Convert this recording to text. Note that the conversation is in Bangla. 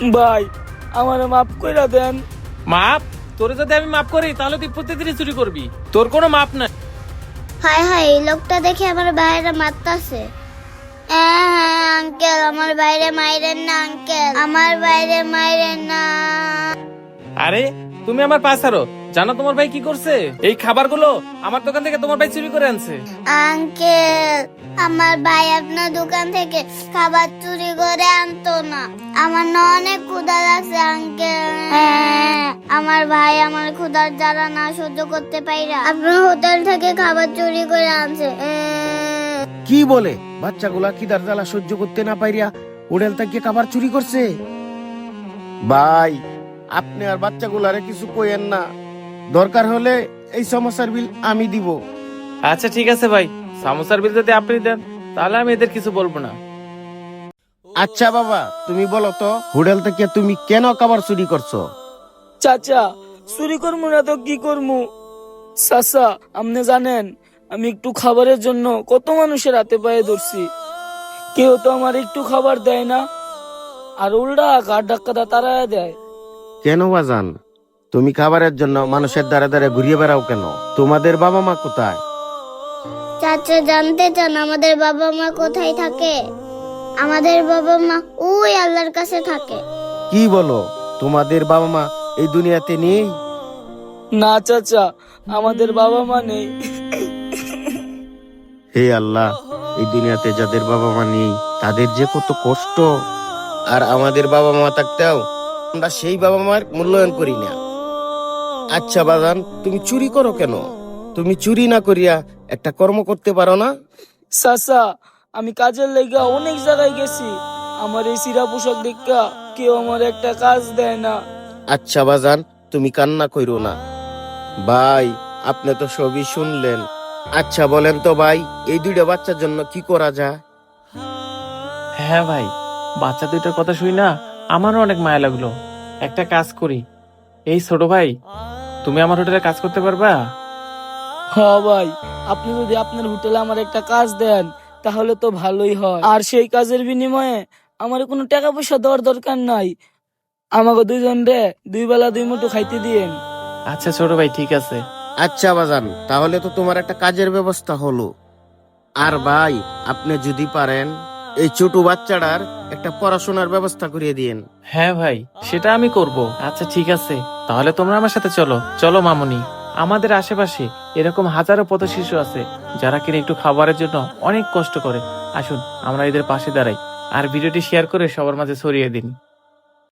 ভাই আমার মাফ কইরা দেন। মাপ? তোরে যদি আমি মাপ করি তাহলে তুই প্রত্যেকদিনই চুরি করবি, তোর কোনো মাপ নাই। হায় হায়, এই লোকটা দেখে আমার ভাইরা মারতাছে। হ্যাঁ আঙ্কেল, আমার বাইরে মাইরেন না আঙ্কেল, আমার বাইরে মাইরেন না। আরে তুমি আমার পা ছাড়ো। জানো তোমার ভাই কি করছে? এই খাবারগুলো আমার দোকান থেকে তোমার ভাই চুরি করে আনছে। আঙ্কেল, আমার ভাই আপনার দোকান থেকে খাবার চুরি করে আনতো না। আমার না অনেক ক্ষুধা লাগছে আঙ্কেল। হ্যাঁ, আমার ভাই আমার ক্ষুধার জ্বালা না সহ্য করতে পাইরা আপনার হোটেল থেকে খাবার চুরি করে আনছে। কি বলে? বাচ্চাগুলা খিদার জ্বালা সহ্য করতে না পাইরা হোটেল থেকে খাবার চুরি করছে? ভাই, আপনি আর বাচ্চাগুলারে কিছু কইেন না। দরকার হলে এই সমস্যার বিল আমি দিব। আচ্ছা ঠিক আছে ভাই, সামোসার বিল যদি আপনি দেন তাহলে আমি এদের কিছু বলবো না। আচ্ছা বাবা, তুমি বলো তো হোটেল থেকে তুমি কেন খাবার চুরি করছো? চাচা, চুরি করবো না তো কি করবো? চাচা, আপনি জানেন আমি একটু খাবারের জন্য কত মানুষের হাতে পায়ে ধরছি, কেউ তো আমার একটু খাবার দেয় না, আর উল্টা ঘাট ধাক্কা তারা দেয়। কেন বাজান, তুমি খাবারের জন্য মানুষের দ্বারা দ্বারা ঘুরিয়ে বেড়াও কেন? তোমাদের বাবা মা কোথায়? চাচা জানতে চান আমাদের বাবা মা কোথায় থাকে? আমাদের বাবা মা ওই আল্লাহর কাছে থাকে। কি বলো, তোমাদের বাবা মা এই দুনিয়াতে নেই? না চাচা, আমাদের বাবা মা নেই। হে আল্লাহ, এই দুনিয়াতে যাদের বাবা মা নেই তাদের যে কত কষ্ট। আর আমাদের বাবা মা থাকতেও আমরা সেই বাবা মার মূল্যায়ন করি না। আচ্ছা বাজান, তুমি চুরি করো কেন? তুমি চুরি না করিয়া একটা কর্ম করতে পারো না? চাচা, আমি কাজের লেগা অনেক জায়গায় গেছি, আমার এই সিরা পোশাক দেখা কেউ আমার একটা কাজ দেয় না। আচ্ছা বাজান, তুমি কান্না কইরো না। ভাই, আপনি তো সবই শুনলেন। আচ্ছা বলেন তো ভাই, এই দুইটা বাচ্চার জন্য কি করা যায়? হ্যাঁ ভাই, বাচ্চা দুইটার কথা শুই না আমারও অনেক মায়া লাগলো। একটা কাজ করি, এই ছোট ভাই তুমি আমার হোটেলে কাজ করতে পারবা? হ্যাঁ ভাই, আপনি যদি আপনার হোটেলে আমার একটা কাজ দেন তাহলে তো ভালোই হয়। আর সেই কাজের বিনিময়ে আমার কোনো টাকা পয়সা দেওয়ার দরকার নাই, আমাকে দুইজন রে দুই বেলা দুই মুঠো খাইতে দিয়েন। আচ্ছা ছোট ভাই, ঠিক আছে। আচ্ছা বাজান, তাহলে তো তোমার একটা কাজের ব্যবস্থা হলো। আর ভাই, আপনি যদি পারেন এই ছোট বাচ্চাটার একটা পড়াশোনার ব্যবস্থা করিয়ে দিয়েন। হ্যাঁ ভাই, সেটা আমি করব। আচ্ছা ঠিক আছে, তাহলে তোমরা আমার সাথে চলো। চলো মামুনি, আমাদের আশেপাশে এরকম হাজারো পথ শিশু আছে যারা কিনা একটু খাবারের জন্য অনেক কষ্ট করে। আসুন আমরা এদের পাশে দাঁড়াই আর ভিডিওটি শেয়ার করে সবার মাঝে ছড়িয়ে দিন।